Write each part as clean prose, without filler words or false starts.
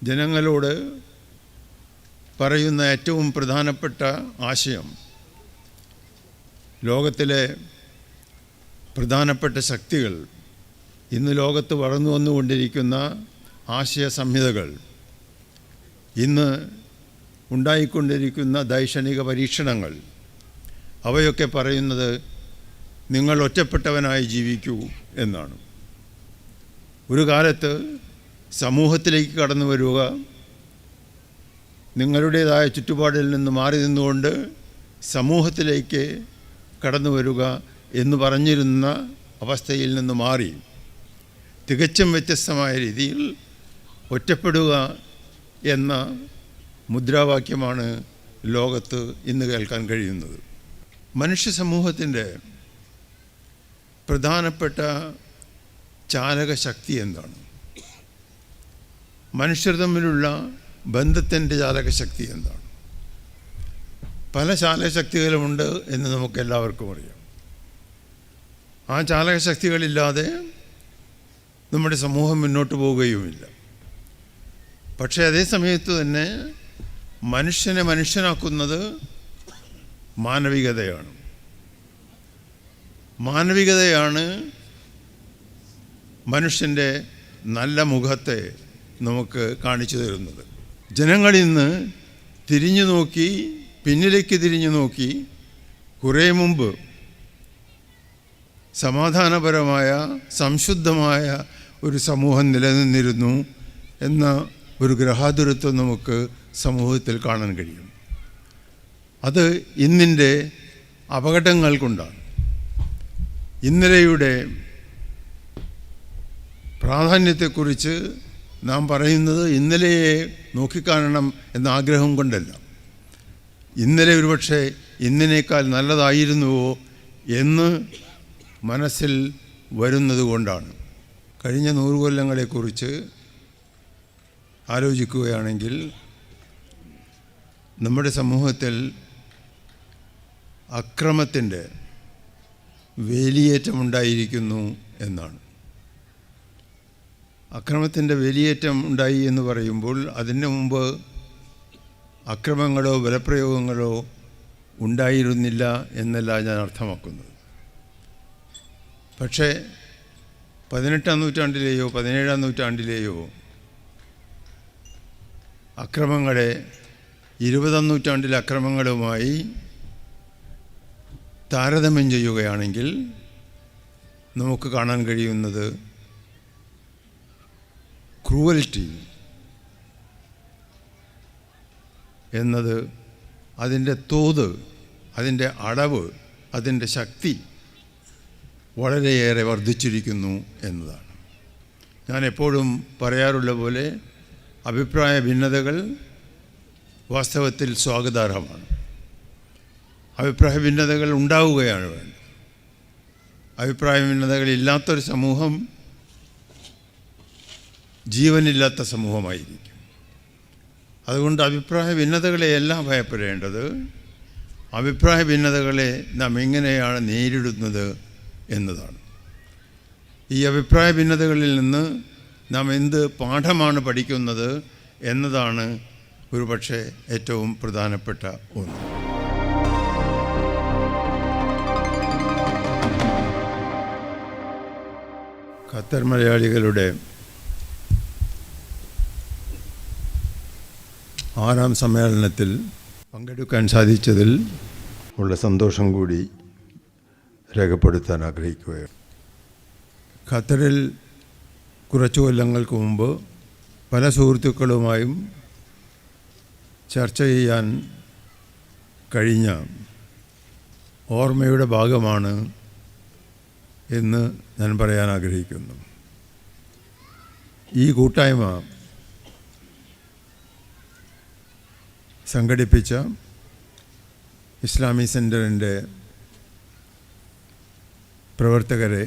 ജനങ്ങളോട് പറയുന്ന ഏറ്റവും പ്രധാനപ്പെട്ട ആശയം ലോകത്തിലെ പ്രധാനപ്പെട്ട ശക്തികൾ, ഇന്ന് ലോകത്ത് വളർന്നു വന്നുകൊണ്ടിരിക്കുന്ന ആശയ സംഹിതകൾ, ഇന്ന് ഉണ്ടായിക്കൊണ്ടിരിക്കുന്ന ദൈക്ഷണിക പരീക്ഷണങ്ങൾ, അവയൊക്കെ പറയുന്നത് നിങ്ങൾ ഒറ്റപ്പെട്ടവനായി ജീവിക്കൂ എന്നാണ്. ഒരു കാലത്ത് സമൂഹത്തിലേക്ക് കടന്നു വരിക, നിങ്ങളുടേതായ ചുറ്റുപാടിൽ നിന്ന് മാറി നിന്നുകൊണ്ട് സമൂഹത്തിലേക്ക് കടന്നു വരിക എന്ന് പറഞ്ഞിരുന്ന അവസ്ഥയിൽ നിന്ന് മാറി തികച്ചും വ്യത്യസ്തമായ രീതിയിൽ ഒറ്റപ്പെടുക എന്ന മുദ്രാവാക്യമാണ് ലോകത്ത് ഇന്ന് കേൾക്കാൻ കഴിയുന്നത്. മനുഷ്യ സമൂഹത്തിൻ്റെ പ്രധാനപ്പെട്ട ചാലകശക്തി എന്താണ്? മനുഷ്യർ തമ്മിലുള്ള ബന്ധത്തിൻ്റെ ചാലകശക്തി എന്താണ്? പല ചാലകശക്തികളുമുണ്ട് എന്ന് നമുക്കെല്ലാവർക്കും അറിയാം. ആ ചാലകശക്തികളില്ലാതെ നമ്മുടെ സമൂഹം മുന്നോട്ട് പോവുകയുമില്ല. പക്ഷേ അതേ സമയത്ത് തന്നെ മനുഷ്യനെ മനുഷ്യനാക്കുന്നത് മാനവികതയാണ്. മാനവികതയാണ് മനുഷ്യൻ്റെ നല്ല മുഖത്തെ നമുക്ക് കാണിച്ചു തരുന്നത്. ജനങ്ങളിന്ന് തിരിഞ്ഞു നോക്കി, പിന്നിലേക്ക് തിരിഞ്ഞു നോക്കി, കുറേ മുമ്പ് സമാധാനപരമായ സംശുദ്ധമായ ഒരു സമൂഹം നിലനിന്നിരുന്നു എന്ന ഒരു ഗ്രഹാതുരത്വം നമുക്ക് സമൂഹത്തിൽ കാണാൻ കഴിയും. അത് ഇന്നിൻ്റെ അപകടങ്ങൾ കൊണ്ടാണ്. ഇന്നലെയുടെ പ്രാധാന്യത്തെക്കുറിച്ച് നാം പറയുന്നത് ഇന്നലെയെ നോക്കിക്കാണണം എന്ന ആഗ്രഹം കൊണ്ടല്ല, ഇന്നലെ ഒരുപക്ഷെ ഇന്നിനേക്കാൾ നല്ലതായിരുന്നുവോ എന്ന് മനസ്സിൽ വരുന്നത് കൊണ്ടാണ്. കഴിഞ്ഞ 100 കൊല്ലങ്ങളെക്കുറിച്ച് ആലോചിക്കുകയാണെങ്കിൽ നമ്മുടെ സമൂഹത്തിൽ അക്രമത്തിൻ്റെ വേലിയേറ്റമുണ്ടായിരിക്കുന്നു എന്നാണ്. അക്രമത്തിൻ്റെ വേലിയേറ്റം ഉണ്ടായി എന്ന് പറയുമ്പോൾ അതിന് മുമ്പ് അക്രമങ്ങളോ ബലപ്രയോഗങ്ങളോ ഉണ്ടായിരുന്നില്ല എന്നല്ല ഞാൻ അർത്ഥമാക്കുന്നത്. പക്ഷേ 18-ാം നൂറ്റാണ്ടിലെയോ 17-ാം നൂറ്റാണ്ടിലെയോ അക്രമങ്ങളെ 20-ാം നൂറ്റാണ്ടിലെ അക്രമങ്ങളുമായി താരതമ്യം ചെയ്യുകയാണെങ്കിൽ നമുക്ക് കാണാൻ കഴിയുന്നത് ക്രൂവൽറ്റി എന്നത് അതിൻ്റെ തോത്, അതിൻ്റെ അളവ്, അതിൻ്റെ ശക്തി വളരെയേറെ വർദ്ധിച്ചിരിക്കുന്നു എന്നതാണ്. ഞാൻ എപ്പോഴും പറയാറുള്ള പോലെ അഭിപ്രായ ഭിന്നതകൾ വാസ്തവത്തിൽ സ്വാഗതാർഹമാണ്. അഭിപ്രായ ഭിന്നതകൾ ഉണ്ടാവുകയാണ് വേണ്ടത്. അഭിപ്രായ ഭിന്നതകളില്ലാത്തൊരു സമൂഹം ജീവനില്ലാത്ത സമൂഹമായിരിക്കും. അതുകൊണ്ട് അഭിപ്രായ ഭിന്നതകളെയല്ല ഭയപ്പെടേണ്ടത്, അഭിപ്രായ ഭിന്നതകളെ നാം എങ്ങനെയാണ് നേരിടുന്നത് എന്നതാണ്. ഈ അഭിപ്രായ ഭിന്നതകളിൽ നിന്ന് നാം എന്ത് പാഠമാണ് പഠിക്കുന്നത് എന്നതാണ് ഒരുപക്ഷെ ഏറ്റവും പ്രധാനപ്പെട്ട ഒന്ന്. ഖത്തർ മലയാളികളുടെ 6ാം സമ്മേളനത്തിൽ പങ്കെടുക്കാൻ സാധിച്ചതിൽ ഉള്ള സന്തോഷം കൂടി രേഖപ്പെടുത്താൻ ആഗ്രഹിക്കുകയാണ്. ഖത്തറിൽ കുറച്ചു കൊല്ലങ്ങൾക്ക് മുമ്പ് പല സുഹൃത്തുക്കളുമായും ചർച്ച ചെയ്യാൻ കഴിഞ്ഞ ഓർമ്മയുടെ ഭാഗമാണ് എന്ന് ഞാൻ പറയാൻ ആഗ്രഹിക്കുന്നു. ഈ കൂട്ടായ്മ സംഘടിപ്പിച്ച ഇസ്ലാമി സെൻറ്ററിൻ്റെ പ്രവർത്തകരെ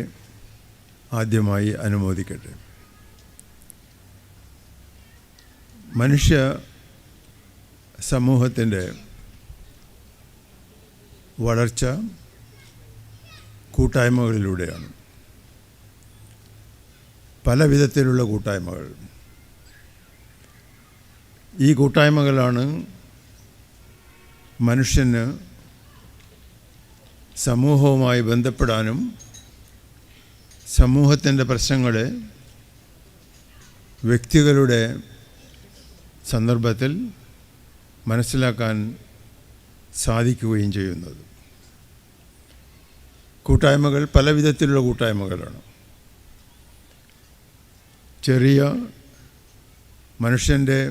ആദ്യമായി അനുമോദിക്കട്ടെ. മനുഷ്യ സമൂഹത്തിൻ്റെ വളർച്ച കൂട്ടായ്മകളിലൂടെയാണ്. പല വിധത്തിലുള്ള കൂട്ടായ്മകൾ. ഈ കൂട്ടായ്മകളാണ് മനുഷ്യന് സമൂഹവുമായി ബന്ധപ്പെടാനും സമൂഹത്തിൻ്റെ പ്രശ്നങ്ങളെ വ്യക്തികളുടെ സന്ദർഭത്തിൽ മനസ്സിലാക്കാൻ സാധിക്കുകയും ചെയ്യുന്നത്. കൂട്ടായ്മകൾ പല വിധത്തിലുള്ള കൂട്ടായ്മകളാണ്. ചെറിയ മനുഷ്യൻ്റെ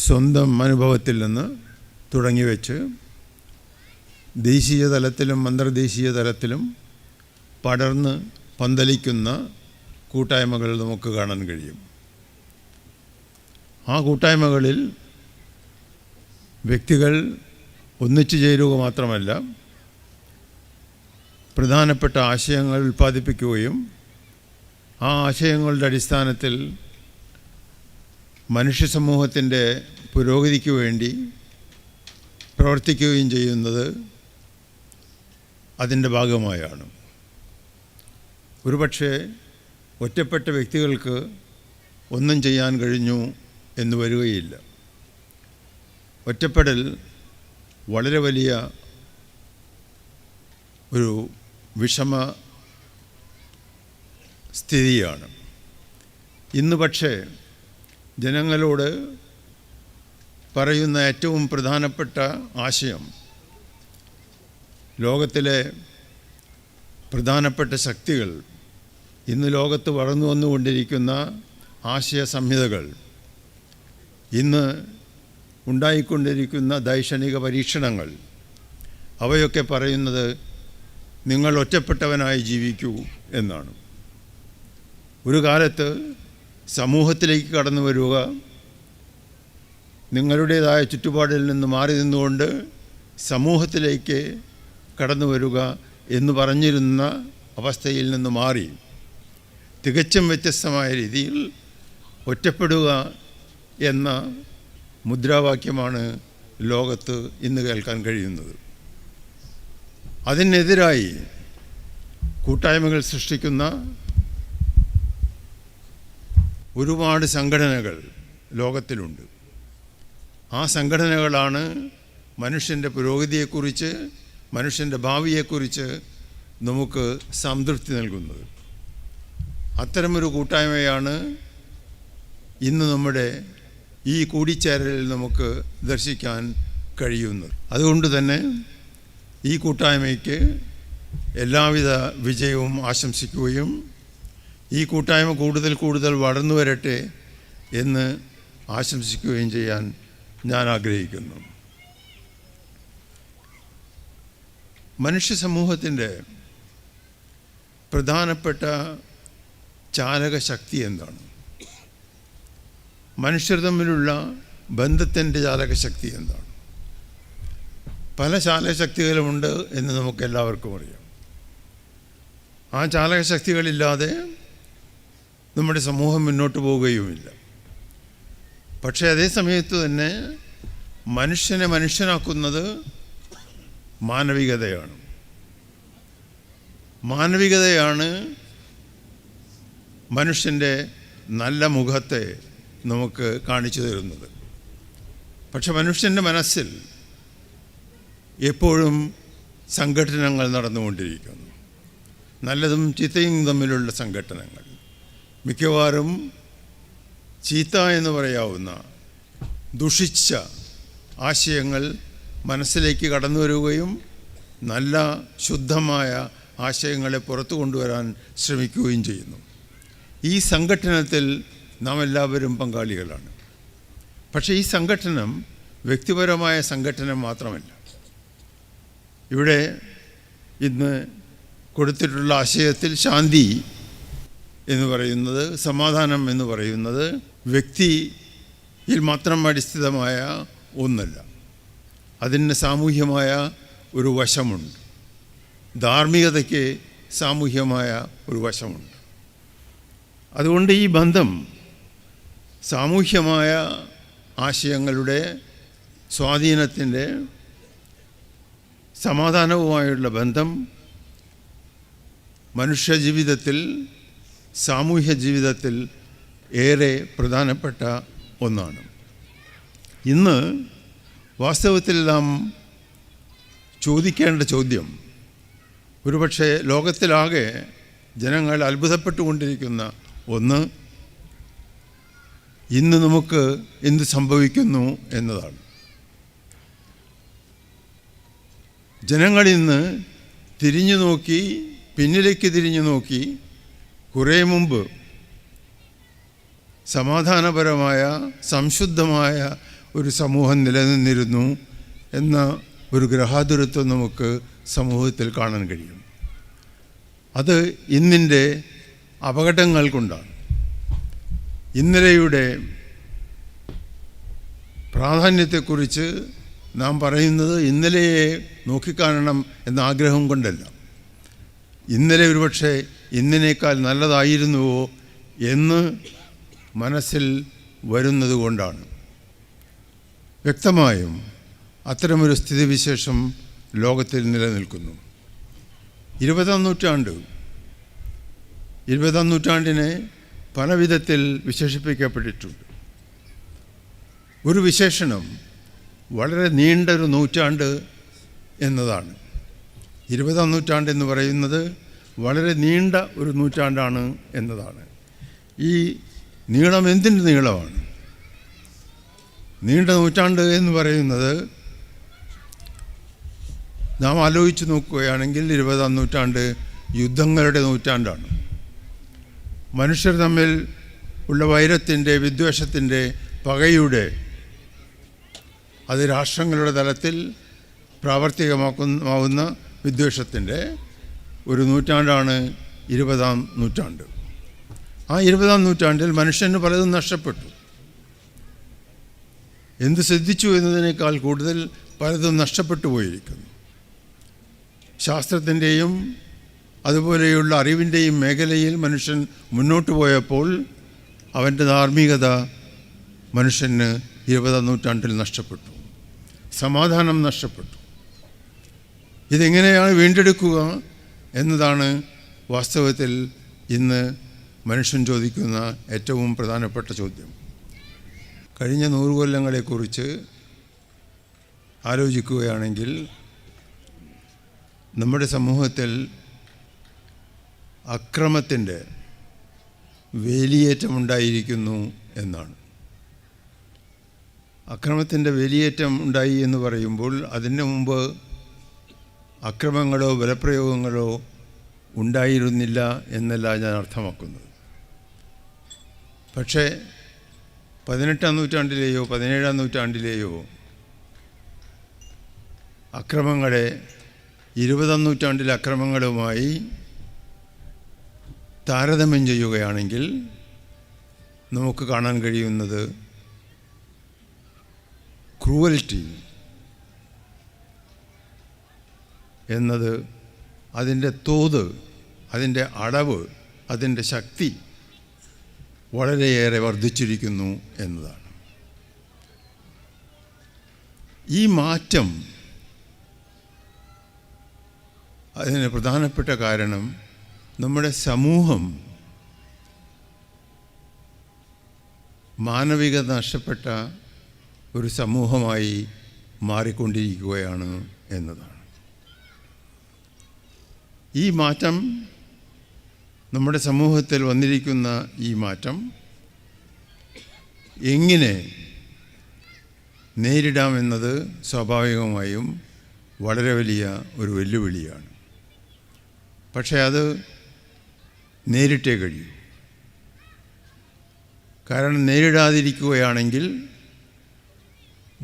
സ്വന്തം അനുഭവത്തിൽ നിന്ന് തുടങ്ങി വെച്ച് ദേശീയ തലത്തിലും അന്തർദേശീയ തലത്തിലും പടർന്ന് പന്തലിക്കുന്ന കൂട്ടായ്മകൾ നമുക്ക് കാണാൻ കഴിയും. ആ കൂട്ടായ്മകളിൽ വ്യക്തികൾ ഒന്നിച്ചു ചേരുക മാത്രമല്ല, പ്രധാനപ്പെട്ട ആശയങ്ങൾ ഉൽപ്പാദിപ്പിക്കുകയും ആ ആശയങ്ങളുടെ അടിസ്ഥാനത്തിൽ മനുഷ്യ സമൂഹത്തിൻ്റെ പുരോഗതിക്ക് വേണ്ടി പ്രവർത്തിക്കുകയും ചെയ്യുന്നത് അതിൻ്റെ ഭാഗമായാണ്. ഒരുപക്ഷെ ഒറ്റപ്പെട്ട വ്യക്തികൾക്ക് ഒന്നും ചെയ്യാൻ കഴിഞ്ഞു എന്ന് വരികയില്ല. ഒറ്റപ്പെടൽ വളരെ വലിയ ഒരു വിഷമ സ്ഥിതിയാണ്. ഇന്ന് പക്ഷേ ജനങ്ങളോട് പറയുന്ന ഏറ്റവും പ്രധാനപ്പെട്ട ആശയം, ലോകത്തിലെ പ്രധാനപ്പെട്ട ശക്തികൾ, ഇന്ന് ലോകത്ത് വളർന്നു വന്നുകൊണ്ടിരിക്കുന്ന ആശയ സംഹിതകൾ, ഇന്ന് ഉണ്ടായിക്കൊണ്ടിരിക്കുന്ന ദൈക്ഷണിക പരീക്ഷണങ്ങൾ, അവയൊക്കെ പറയുന്നത് നിങ്ങൾ ഒറ്റപ്പെട്ടവനായി ജീവിക്കൂ എന്നാണ്. ഒരു കാലത്ത് സമൂഹത്തിലേക്ക് കടന്നു വരിക, നിങ്ങളുടേതായ ചുറ്റുപാടിൽ നിന്ന് മാറി നിന്നുകൊണ്ട് സമൂഹത്തിലേക്ക് കടന്നു വരിക എന്ന് പറഞ്ഞിരുന്ന അവസ്ഥയിൽ നിന്ന് മാറി തികച്ചും വ്യത്യസ്തമായ രീതിയിൽ ഒറ്റപ്പെടുക എന്ന മുദ്രാവാക്യമാണ് ലോകത്ത് ഇന്ന് കേൾക്കാൻ കഴിയുന്നത്. അതിനെതിരായി കൂട്ടായ്മകൾ സൃഷ്ടിക്കുന്ന ഒരുപാട് സംഘടനകൾ ലോകത്തിലുണ്ട്. ആ സംഘടനകളാണ് മനുഷ്യൻ്റെ പുരോഗതിയെക്കുറിച്ച്, മനുഷ്യൻ്റെ ഭാവിയെക്കുറിച്ച് നമുക്ക് സംതൃപ്തി നൽകുന്നത്. അത്തരമൊരു കൂട്ടായ്മയാണ് ഇന്ന് നമ്മുടെ ഈ കൂടിച്ചേരലിൽ നമുക്ക് ദർശിക്കാൻ കഴിയുന്നത്. അതുകൊണ്ട് തന്നെ ഈ കൂട്ടായ്മയ്ക്ക് എല്ലാവിധ വിജയവും ആശംസിക്കുകയും ഈ കൂട്ടായ്മ കൂടുതൽ കൂടുതൽ വളർന്നു വരട്ടെ എന്ന് ആശംസിക്കുകയും ചെയ്യാൻ ഞാൻ ആഗ്രഹിക്കുന്നു. മനുഷ്യ സമൂഹത്തിൻ്റെ പ്രധാനപ്പെട്ട ചാലകശക്തി എന്താണ്? മനുഷ്യർ തമ്മിലുള്ള ബന്ധത്തിൻ്റെ ചാലകശക്തി എന്താണ്? പല ചാലകശക്തികളുമുണ്ട് എന്ന് നമുക്കെല്ലാവർക്കും അറിയാം. ആ ചാലകശക്തികളില്ലാതെ നമ്മുടെ സമൂഹം മുന്നോട്ട് പോവുകയുമില്ല. പക്ഷേ അതേ സമയത്ത് തന്നെ മനുഷ്യനെ മനുഷ്യനാക്കുന്നത് മാനവികതയാണ്. മാനവികതയാണ് മനുഷ്യൻ്റെ നല്ല മുഖത്തെ നമുക്ക് കാണിച്ചു തരുന്നത്. പക്ഷെ മനുഷ്യൻ്റെ മനസ്സിൽ എപ്പോഴും സംഘട്ടനങ്ങൾ നടന്നുകൊണ്ടിരിക്കുന്നു. നല്ലതും ചീത്തയും തമ്മിലുള്ള സംഘട്ടനങ്ങൾ. മിക്കവാറും ചീത്ത എന്ന് പറയാവുന്ന ദുഷിച്ച ആശയങ്ങൾ മനസ്സിലേക്ക് കടന്നു വരികയും നല്ല ശുദ്ധമായ ആശയങ്ങളെ പുറത്തു കൊണ്ടുവരാൻ ശ്രമിക്കുകയും ചെയ്യുന്നു. ഈ സംഘട്ടനത്തിൽ നാം എല്ലാവരും പങ്കാളികളാണ്. പക്ഷേ ഈ സംഘട്ടനം വ്യക്തിപരമായ സംഘട്ടനം മാത്രമല്ല. ഇവിടെ ഇന്ന് കൊടുത്തിട്ടുള്ള ആശയത്തിൽ ശാന്തി എന്ന് പറയുന്നത്, സമാധാനം എന്ന് പറയുന്നത് വ്യക്തിയിൽ മാത്രം അടിസ്ഥിതമായ ഒന്നല്ല. അതിന് സാമൂഹ്യമായ ഒരു വശമുണ്ട്. ധാർമ്മികതയ്ക്ക് സാമൂഹ്യമായ ഒരു വശമുണ്ട്. അതുകൊണ്ട് ഈ ബന്ധം സാമൂഹ്യമായ ആശയങ്ങളുടെ സ്വാധീനത്തിൻ്റെ സമാധാനവുമായുള്ള ബന്ധം മനുഷ്യ ജീവിതത്തിൽ, സാമൂഹ്യ ജീവിതത്തിൽ ഏറെ പ്രധാനപ്പെട്ട ഒന്നാണ്. ഇന്ന് വാസ്തവത്തിൽ നാം ചോദിക്കേണ്ട ചോദ്യം, ഒരുപക്ഷെ ലോകത്തിലാകെ ജനങ്ങൾ അത്ഭുതപ്പെട്ടുകൊണ്ടിരിക്കുന്ന ഒന്ന്, ഇന്ന് നമുക്ക് എന്ത് സംഭവിക്കുന്നു എന്നതാണ്. ജനങ്ങൾ ഇന്ന് തിരിഞ്ഞു നോക്കി, പിന്നിലേക്ക് തിരിഞ്ഞു നോക്കി, കുറേ മുമ്പ് സമാധാനപരമായ സംശുദ്ധമായ ഒരു സമൂഹം നിലനിന്നിരുന്നു എന്ന ഒരു ഗ്രഹാതുരത്വം നമുക്ക് സമൂഹത്തിൽ കാണാൻ കഴിയും. അത് ഇന്നിൻ്റെ അപകടങ്ങൾ കൊണ്ടാണ്. ഇന്നലെയുടെ പ്രാധാന്യത്തെക്കുറിച്ച് നാം പറയുന്നത് ഇന്നലെയെ നോക്കിക്കാണണം എന്ന ആഗ്രഹം കൊണ്ടല്ല, ഇന്നലെ ഒരുപക്ഷെ ഇന്നിനേക്കാൾ നല്ലതായിരുന്നുവോ എന്ന് മനസ്സിൽ വരുന്നത് കൊണ്ടാണ്. വ്യക്തമായും അത്തരമൊരു സ്ഥിതിവിശേഷം ലോകത്തിൽ നിലനിൽക്കുന്നു. 20ാം നൂറ്റാണ്ടിനെ പല വിധത്തിൽ വിശേഷിപ്പിക്കപ്പെട്ടിട്ടുണ്ട്. ഒരു വിശേഷണം വളരെ നീണ്ടൊരു നൂറ്റാണ്ട് എന്നതാണ്. 20ാം നൂറ്റാണ്ടെന്ന് പറയുന്നത് വളരെ നീണ്ട ഒരു നൂറ്റാണ്ടാണ് എന്നതാണ്. ഈ നീളം എന്തിൻ്റെ നീളമാണ്? നീണ്ട നൂറ്റാണ്ട് എന്ന് പറയുന്നത് നാം ആലോചിച്ച് നോക്കുകയാണെങ്കിൽ 20ാം നൂറ്റാണ്ട് യുദ്ധങ്ങളുടെ നൂറ്റാണ്ടാണ്. മനുഷ്യർ തമ്മിൽ ഉള്ള വൈരത്തിൻ്റെ, വിദ്വേഷത്തിൻ്റെ, പകയുടെ, അത് രാഷ്ട്രങ്ങളുടെ തലത്തിൽ പ്രാവർത്തികമാവുന്ന വിദ്വേഷത്തിൻ്റെ ഒരു നൂറ്റാണ്ടാണ് 20ാം നൂറ്റാണ്ട്. ആ 20ാം നൂറ്റാണ്ടിൽ മനുഷ്യന് പലതും നഷ്ടപ്പെട്ടു. എന്ത് സിദ്ധിച്ചു എന്നതിനേക്കാൾ കൂടുതൽ പലതും നഷ്ടപ്പെട്ടു പോയിരിക്കുന്നു. ശാസ്ത്രത്തിൻ്റെയും അതുപോലെയുള്ള അറിവിൻ്റെയും മേഖലയിൽ മനുഷ്യൻ മുന്നോട്ട് പോയപ്പോൾ അവൻ്റെ ധാർമ്മികത മനുഷ്യന് 20ാം നൂറ്റാണ്ടിൽ നഷ്ടപ്പെട്ടു. സമാധാനം നഷ്ടപ്പെട്ടു. ഇതെങ്ങനെയാണ് വീണ്ടെടുക്കുക എന്നതാണ് വാസ്തവത്തിൽ ഇന്ന് മനുഷ്യൻ ചോദിക്കുന്ന ഏറ്റവും പ്രധാനപ്പെട്ട ചോദ്യം. കഴിഞ്ഞ 100 കൊല്ലങ്ങളെക്കുറിച്ച് ആലോചിക്കുകയാണെങ്കിൽ നമ്മുടെ സമൂഹത്തിൽ അക്രമത്തിൻ്റെ വേലിയേറ്റമുണ്ടായിരിക്കുന്നു എന്നാണ്. അക്രമത്തിൻ്റെ വേലിയേറ്റം ഉണ്ടായി എന്ന് പറയുമ്പോൾ അതിന് മുമ്പ് അക്രമങ്ങളോ ബലപ്രയോഗങ്ങളോ ഉണ്ടായിരുന്നില്ല എന്നല്ല ഞാൻ അർത്ഥമാക്കുന്നത്. പക്ഷേ 18ാം നൂറ്റാണ്ടിലെയോ 17ാം നൂറ്റാണ്ടിലെയോ അക്രമങ്ങളെ 20ാം നൂറ്റാണ്ടിലെ അക്രമങ്ങളുമായി താരതമ്യം ചെയ്യുകയാണെങ്കിൽ നമുക്ക് കാണാൻ കഴിയുന്നത് ക്രൂവൽറ്റി എന്നത് അതിൻ്റെ തോത്, അതിൻ്റെ അളവ്, അതിൻ്റെ ശക്തി വളരെയേറെ വർദ്ധിച്ചിരിക്കുന്നു എന്നതാണ്. ഈ മാറ്റം, അതിന് പ്രധാനപ്പെട്ട കാരണം നമ്മുടെ സമൂഹം മാനവികത നഷ്ടപ്പെട്ട ഒരു സമൂഹമായി മാറിക്കൊണ്ടിരിക്കുകയാണ് എന്നതാണ്. ഈ മാറ്റം, നമ്മുടെ സമൂഹത്തിൽ വന്നിരിക്കുന്ന ഈ മാറ്റം എങ്ങനെ നേരിടാമെന്നത് സ്വാഭാവികമായും വളരെ വലിയ ഒരു വെല്ലുവിളിയാണ്. പക്ഷേ അത് നേരിട്ടേ കഴിയൂ. കാരണം നേരിടാതിരിക്കുകയാണെങ്കിൽ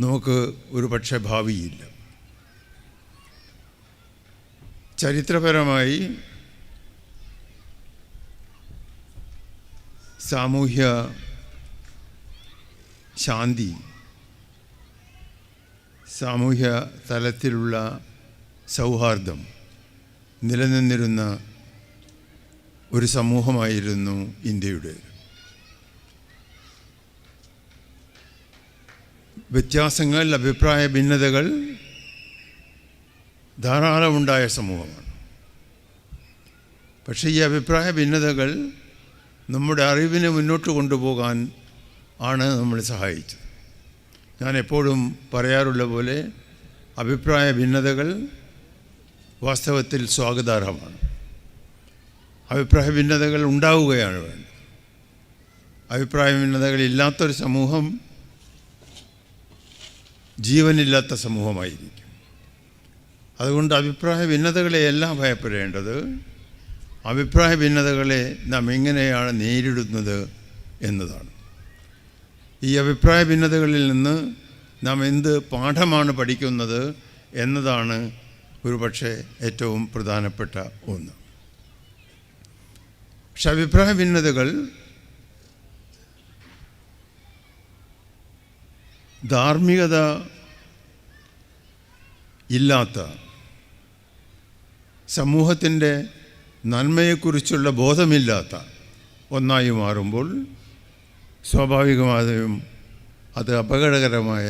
നമുക്ക് ഒരു പക്ഷേ ഭാവിയില്ല. ചരിത്രപരമായി സാമൂഹ്യ ശാന്തി, സാമൂഹ്യ തലത്തിലുള്ള സൗഹാർദ്ദം നിലനിന്നിരുന്ന ഒരു സമൂഹമായിരുന്നു ഇന്ത്യയുടെ. വ്യത്യാസങ്ങൾ, അഭിപ്രായ ഭിന്നതകൾ ധാരാളമുണ്ടായ സമൂഹമാണ്. പക്ഷേ ഈ അഭിപ്രായ ഭിന്നതകൾ നമ്മുടെ അറിവിനെ മുന്നോട്ട് കൊണ്ടുപോകാൻ ആണ് നമ്മളെ സഹായിച്ചത്. ഞാൻ എപ്പോഴും പറയാറുള്ള പോലെ അഭിപ്രായ ഭിന്നതകൾ വാസ്തവത്തിൽ സ്വാഗതാർഹമാണ്. അഭിപ്രായ ഭിന്നതകൾ ഉണ്ടാവുകയാണ് വേണ്ടത്. അഭിപ്രായ ഭിന്നതകളില്ലാത്തൊരു സമൂഹം ജീവനില്ലാത്ത സമൂഹമായിരിക്കും. അതുകൊണ്ട് അഭിപ്രായ ഭിന്നതകളെയല്ല ഭയപ്പെടേണ്ടത്, അഭിപ്രായ ഭിന്നതകളെ നാം എങ്ങനെയാണ് നേരിടുന്നത് എന്നതാണ്. ഈ അഭിപ്രായ ഭിന്നതകളിൽ നിന്ന് നാം എന്ത് പാഠമാണ് പഠിക്കുന്നത് എന്നതാണ് ഒരുപക്ഷെ ഏറ്റവും പ്രധാനപ്പെട്ട ഒന്ന്. പക്ഷെ അഭിപ്രായ ഭിന്നതകൾ ധാർമ്മികത ഇല്ലാത്ത സമൂഹത്തിൻ്റെ നന്മയെക്കുറിച്ചുള്ള ബോധമില്ലാത്ത ഒന്നായി മാറുമ്പോൾ സ്വാഭാവികമായും അത് അപകടകരമായ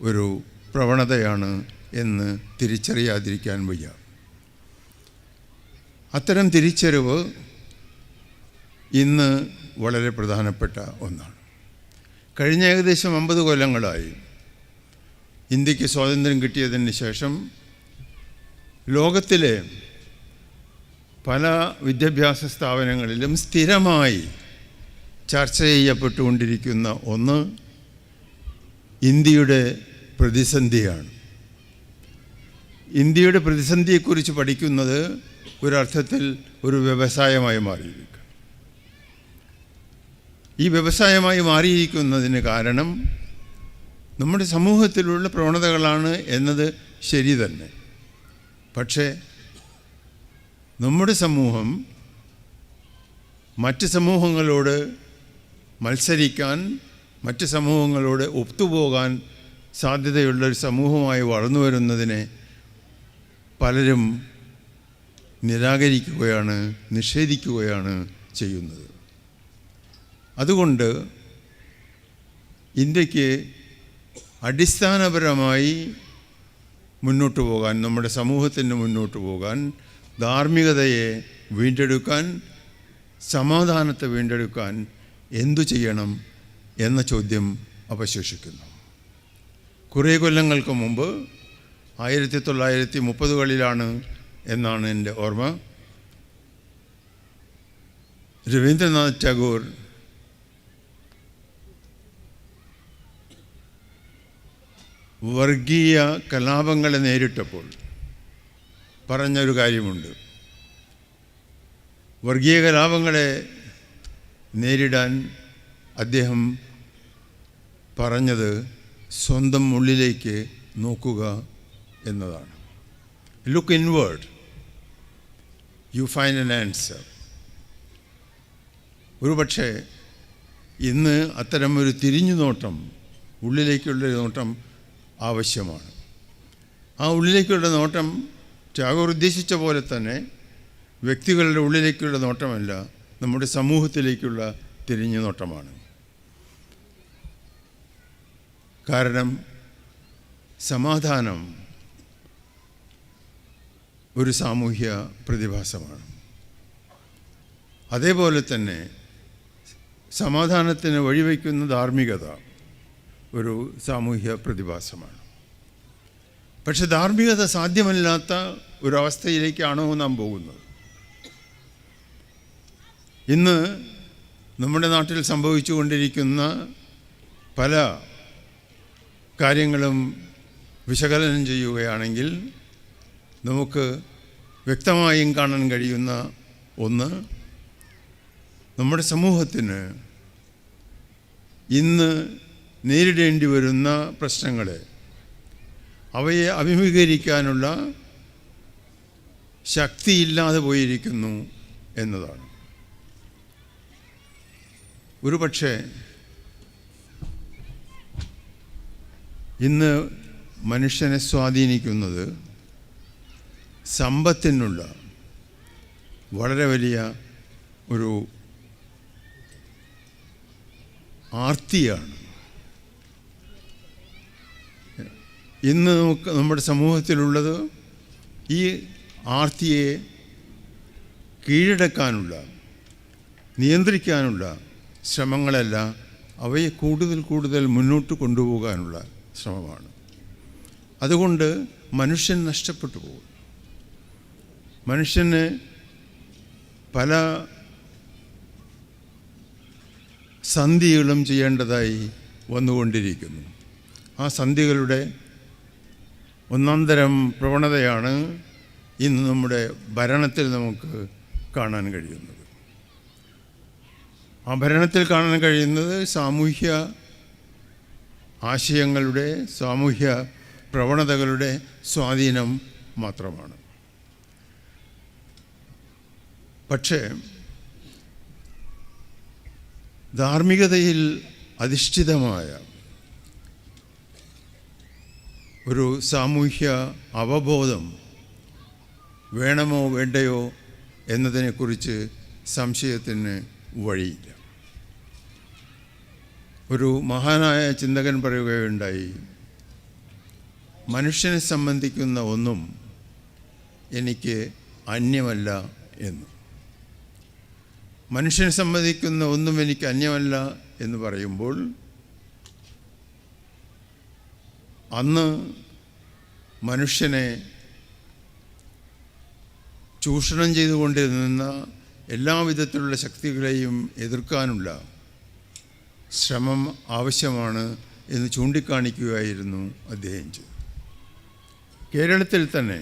ഒരു പ്രവണതയാണ് എന്ന് തിരിച്ചറിയാതിരിക്കാൻ വയ്യ. അത്തരം തിരിച്ചറിവ് ഇന്ന് വളരെ പ്രധാനപ്പെട്ട ഒന്നാണ്. കഴിഞ്ഞ ഏകദേശം 50 കൊല്ലങ്ങളായി ഇന്ത്യക്ക് സ്വാതന്ത്ര്യം കിട്ടിയതിന് ശേഷം ലോകത്തിലെ പല വിദ്യാഭ്യാസ സ്ഥാപനങ്ങളിലും സ്ഥിരമായി ചർച്ച ചെയ്യപ്പെട്ടുകൊണ്ടിരിക്കുന്ന ഒന്ന് ഇന്ത്യയുടെ പ്രതിസന്ധിയാണ്. ഇന്ത്യയുടെ പ്രതിസന്ധിയെക്കുറിച്ച് പഠിക്കുന്നത് ഒരർത്ഥത്തിൽ ഒരു വ്യവസായമായി മാറിയിരിക്കും. ഈ വ്യവസായമായി മാറിയിരിക്കുന്നതിന് കാരണം നമ്മുടെ സമൂഹത്തിലുള്ള പ്രവണതകളാണ് എന്നത് ശരി തന്നെ. പക്ഷേ നമ്മുടെ സമൂഹം മറ്റ് സമൂഹങ്ങളോട് മത്സരിക്കാൻ, മറ്റ് സമൂഹങ്ങളോട് ഒത്തുപോകാൻ സാധ്യതയുള്ളൊരു സമൂഹമായി വളർന്നു വരുന്നതിനെ പലരും നിരാകരിക്കുകയാണ്, നിഷേധിക്കുകയാണ് ചെയ്യുന്നത്. അതുകൊണ്ട് ഇന്ത്യക്ക് അടിസ്ഥാനപരമായി മുന്നോട്ട് പോകാൻ, നമ്മുടെ സമൂഹത്തിന് മുന്നോട്ട് പോകാൻ, ധാർമ്മികതയെ വീണ്ടെടുക്കാൻ, സമാധാനത്തെ വീണ്ടെടുക്കാൻ എന്തു ചെയ്യണം എന്ന ചോദ്യം അവശേഷിക്കുന്നു. കുറേ കൊല്ലങ്ങൾക്ക് മുമ്പ് 1930കളിലാണ് എന്നാണ് എൻ്റെ ഓർമ്മ, രവീന്ദ്രനാഥ് ടാഗോർ വർഗീയ കലാപങ്ങളെ നേരിട്ടപ്പോൾ പറഞ്ഞൊരു കാര്യമുണ്ട്. വർഗീയ കലാപങ്ങളെ നേരിടാൻ അദ്ദേഹം പറഞ്ഞത് സ്വന്തം ഉള്ളിലേക്ക് നോക്കുക എന്നതാണ്. Look inward, you find an answer. ഒരുപക്ഷെ ഇന്ന് അത്തരമൊരു തിരിഞ്ഞു നോട്ടം, ഉള്ളിലേക്കുള്ളൊരു നോട്ടം ആവശ്യമാണ്. ആ ഉള്ളിലേക്കുള്ള നോട്ടം ടാഗോർ ഉദ്ദേശിച്ച പോലെ തന്നെ വ്യക്തികളുടെ ഉള്ളിലേക്കുള്ള നോട്ടമല്ല, നമ്മുടെ സമൂഹത്തിലേക്കുള്ള തിരിഞ്ഞു നോട്ടമാണ്. കാരണം സമാധാനം ഒരു സാമൂഹ്യ പ്രതിഭാസമാണ്. അതേപോലെ തന്നെ സമാധാനത്തിന് വഴിവെക്കുന്ന ധാർമ്മികത ഒരു സാമൂഹ്യ പ്രതിഭാസമാണ്. പക്ഷെ ധാർമ്മികത സാധ്യമല്ലാത്ത ഒരവസ്ഥയിലേക്കാണോ നാം പോകുന്നത്? ഇന്ന് നമ്മുടെ നാട്ടിൽ സംഭവിച്ചുകൊണ്ടിരിക്കുന്ന പല കാര്യങ്ങളും വിശകലനം ചെയ്യുകയാണെങ്കിൽ നമുക്ക് വ്യക്തമായും കാണാൻ കഴിയുന്ന ഒന്ന്, നമ്മുടെ സമൂഹത്തിന് ഇന്ന് നേരിടേണ്ടി വരുന്ന പ്രശ്നങ്ങളെ, അവയെ അഭിമുഖീകരിക്കാനുള്ള ശക്തിയില്ലാതെ പോയിരിക്കുന്നു എന്നതാണ്. ഒരുപക്ഷെ ഇന്ന് മനുഷ്യനെ സ്വാധീനിക്കുന്നത് സമ്പത്തിനുള്ള വളരെ വലിയ ഒരു ആർത്തിയാണ്. ഇന്ന് നമ്മുടെ സമൂഹത്തിലുള്ളത് ഈ ആർത്തിയെ കീഴടക്കാനുള്ള, നിയന്ത്രിക്കാനുള്ള ശ്രമങ്ങളല്ല, അവയെ കൂടുതൽ കൂടുതൽ മുന്നോട്ട് കൊണ്ടുപോകാനുള്ള ശ്രമമാണ്. അതുകൊണ്ട് മനുഷ്യൻ നഷ്ടപ്പെട്ടു പോകും. മനുഷ്യന് പല സന്ധികളും ചെയ്യേണ്ടതായി വന്നുകൊണ്ടിരിക്കുന്നു. ആ സന്ധികളുടെ ഒന്നാം തരം പ്രവണതയാണ് ഇന്ന് നമ്മുടെ ഭരണത്തിൽ നമുക്ക് കാണാൻ കഴിയുന്നത്. ആ ഭരണത്തിൽ കാണാൻ കഴിയുന്നത് സാമൂഹ്യ ആശയങ്ങളുടെ, സാമൂഹ്യ പ്രവണതകളുടെ സ്വാധീനം മാത്രമാണ്. പക്ഷേ ധാർമ്മികതയിൽ അധിഷ്ഠിതമായ ഒരു സാമൂഹ്യ അവബോധം വേണമോ വേണ്ടയോ എന്നതിനെക്കുറിച്ച് സംശയത്തിന് വഴിയില്ല. ഒരു മഹാനായ ചിന്തകൻ പറയുകയുണ്ടായി, മനുഷ്യനെ സംബന്ധിക്കുന്ന ഒന്നും എനിക്ക് അന്യമല്ല എന്ന്. മനുഷ്യനെ സംബന്ധിക്കുന്ന ഒന്നും എനിക്ക് അന്യമല്ല എന്ന് പറയുമ്പോൾ അന്ന് മനുഷ്യനെ ചൂഷണം ചെയ്തുകൊണ്ടിരുന്ന എല്ലാവിധത്തിലുള്ള ശക്തികളെയും എതിർക്കാനുള്ള ശ്രമം ആവശ്യമാണ് എന്ന് ചൂണ്ടിക്കാണിക്കുകയായിരുന്നു അദ്ദേഹം ചെയ്തത്. കേരളത്തിൽ തന്നെ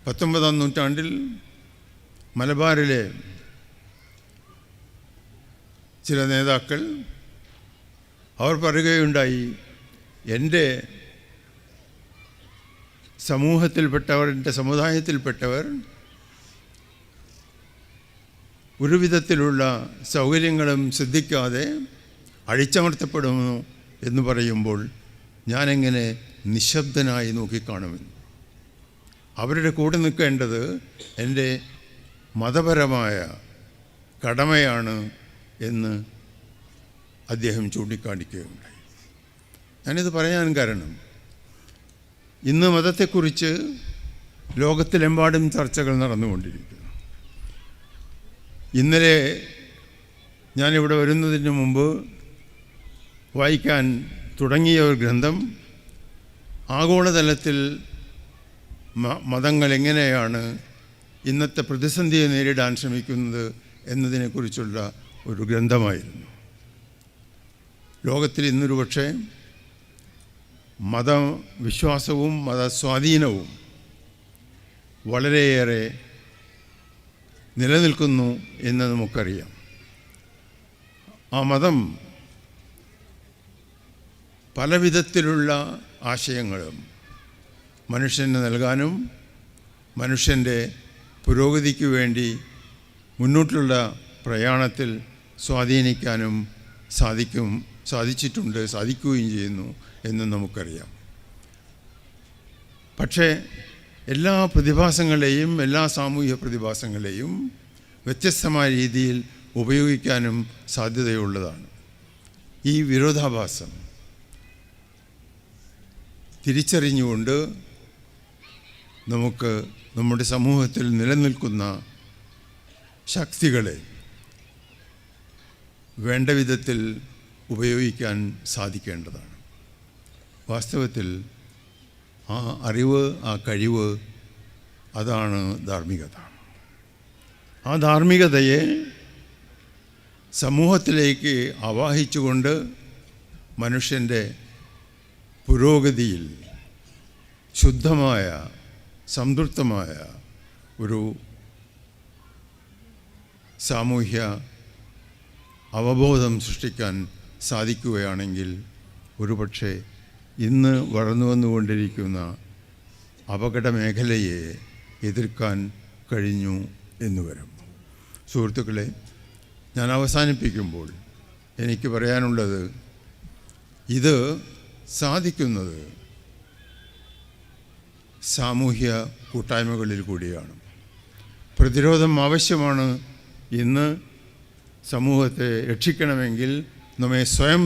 19-ാം നൂറ്റാണ്ടിൽ മലബാറിലെ ചില നേതാക്കൾ അവർ പറയുകയുണ്ടായി, എൻ്റെ സമൂഹത്തിൽപ്പെട്ടവർ, എൻ്റെ സമുദായത്തിൽപ്പെട്ടവർ ഒരു വിധത്തിലുള്ള സൗകര്യങ്ങളും ശ്രദ്ധിക്കാതെ അഴിച്ചമർത്തപ്പെടുന്നു എന്ന് പറയുമ്പോൾ ഞാനെങ്ങനെ നിശബ്ദനായി നോക്കിക്കാണുമെന്ന്. അവരുടെ കൂടെ നിൽക്കേണ്ടത് എൻ്റെ മതപരമായ കടമയാണ് എന്ന് അദ്ദേഹം ചൂണ്ടിക്കാണിക്കുകയുണ്ടായി. ഞാനിത് പറയാൻ കാരണം, ഇന്ന് മതത്തെക്കുറിച്ച് ലോകത്തിലെമ്പാടും ചർച്ചകൾ നടന്നുകൊണ്ടിരിക്കുന്നു. ഇന്നലെ ഞാനിവിടെ വരുന്നതിന് മുമ്പ് വായിക്കാൻ തുടങ്ങിയ ഒരു ഗ്രന്ഥം ആഗോളതലത്തിൽ മതങ്ങൾ എങ്ങനെയാണ് ഇന്നത്തെ പ്രതിസന്ധിയെ നേരിടാൻ ശ്രമിക്കുന്നത് എന്നതിനെക്കുറിച്ചുള്ള ഒരു ഗ്രന്ഥമായിരുന്നു. ലോകത്തിൽ ഇന്നൊരു പക്ഷേ മതവിശ്വാസവും മതസ്വാധീനവും വളരെയേറെ നിലനിൽക്കുന്നു എന്ന് നമുക്കറിയാം. ആ മതം പല വിധത്തിലുള്ള ആശയങ്ങളും മനുഷ്യന് നൽകാനും മനുഷ്യൻ്റെ പുരോഗതിക്ക് വേണ്ടി മുന്നോട്ടുള്ള പ്രയാണത്തിൽ സ്വാധീനിക്കാനും സാധിക്കുകയും ചെയ്യുന്നു എന്ന് നമുക്കറിയാം. പക്ഷേ എല്ലാ പ്രതിഭാസങ്ങളെയും, എല്ലാ സാമൂഹ്യ പ്രതിഭാസങ്ങളെയും വ്യത്യസ്തമായ രീതിയിൽ ഉപയോഗിക്കാനും സാധ്യതയുള്ളതാണ്. ഈ വിരോധാഭാസം തിരിച്ചറിഞ്ഞുകൊണ്ട് നമുക്ക് നമ്മുടെ സമൂഹത്തിൽ നിലനിൽക്കുന്ന ശക്തികളെ വേണ്ട വിധത്തിൽ ഉപയോഗിക്കാൻ സാധിക്കേണ്ടതാണ്. വാസ്തവത്തിൽ ആ അറിവ്, ആ കഴിവ്, അതാണ് ധാർമ്മികത. ആ ധാർമ്മികതയെ സമൂഹത്തിലേക്ക് ആവാഹിച്ചുകൊണ്ട് മനുഷ്യൻ്റെ പുരോഗതിയിൽ ശുദ്ധമായ, സംതൃപ്തമായ ഒരു സാമൂഹ്യ അവബോധം സൃഷ്ടിക്കാൻ സാധിക്കുകയാണെങ്കിൽ ഒരുപക്ഷെ ഇന്ന് വളർന്നു വന്നുകൊണ്ടിരിക്കുന്ന അപകട മേഖലയെ എതിർക്കാൻ കഴിഞ്ഞു എന്ന് വരും. സുഹൃത്തുക്കളെ, ഞാൻ അവസാനിപ്പിക്കുമ്പോൾ എനിക്ക് പറയാനുള്ളത്, ഇത് സാധിക്കുന്നത് സാമൂഹ്യ കൂട്ടായ്മകളിൽ കൂടിയാണ്. പ്രതിരോധം ആവശ്യമാണ്. ഇന്ന് സമൂഹത്തെ രക്ഷിക്കണമെങ്കിൽ, നമ്മെ സ്വയം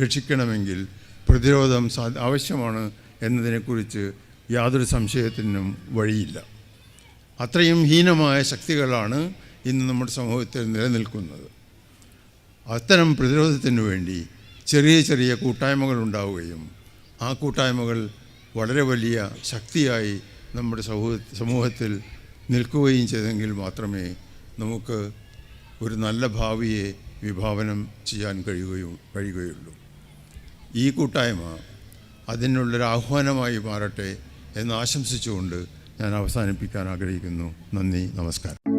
രക്ഷിക്കണമെങ്കിൽ പ്രതിരോധം ആവശ്യമാണ് എന്നതിനെക്കുറിച്ച് യാതൊരു സംശയത്തിനും വഴിയില്ല. അത്രയും ഹീനമായ ശക്തികളാണ് ഇന്ന് നമ്മുടെ സമൂഹത്തിൽ നിലനിൽക്കുന്നത്. അത്തരം പ്രതിരോധത്തിന് വേണ്ടി ചെറിയ ചെറിയ കൂട്ടായ്മകൾ ഉണ്ടാവുകയും ആ കൂട്ടായ്മകൾ വളരെ വലിയ ശക്തിയായി നമ്മുടെ സമൂഹത്തിൽ നിൽക്കുകയും ചെയ്തെങ്കിൽ മാത്രമേ നമുക്ക് ഒരു നല്ല ഭാവിയെ വിഭാവനം ചെയ്യാൻ കഴിയുകയുള്ളൂ. ഈ കൂട്ടായ്മ അതിനുള്ളൊരു ആഹ്വാനമായി മാറട്ടെ എന്ന് ആശംസിച്ചുകൊണ്ട് ഞാൻ അവസാനിപ്പിക്കാൻ ആഗ്രഹിക്കുന്നു. നന്ദി, നമസ്കാരം.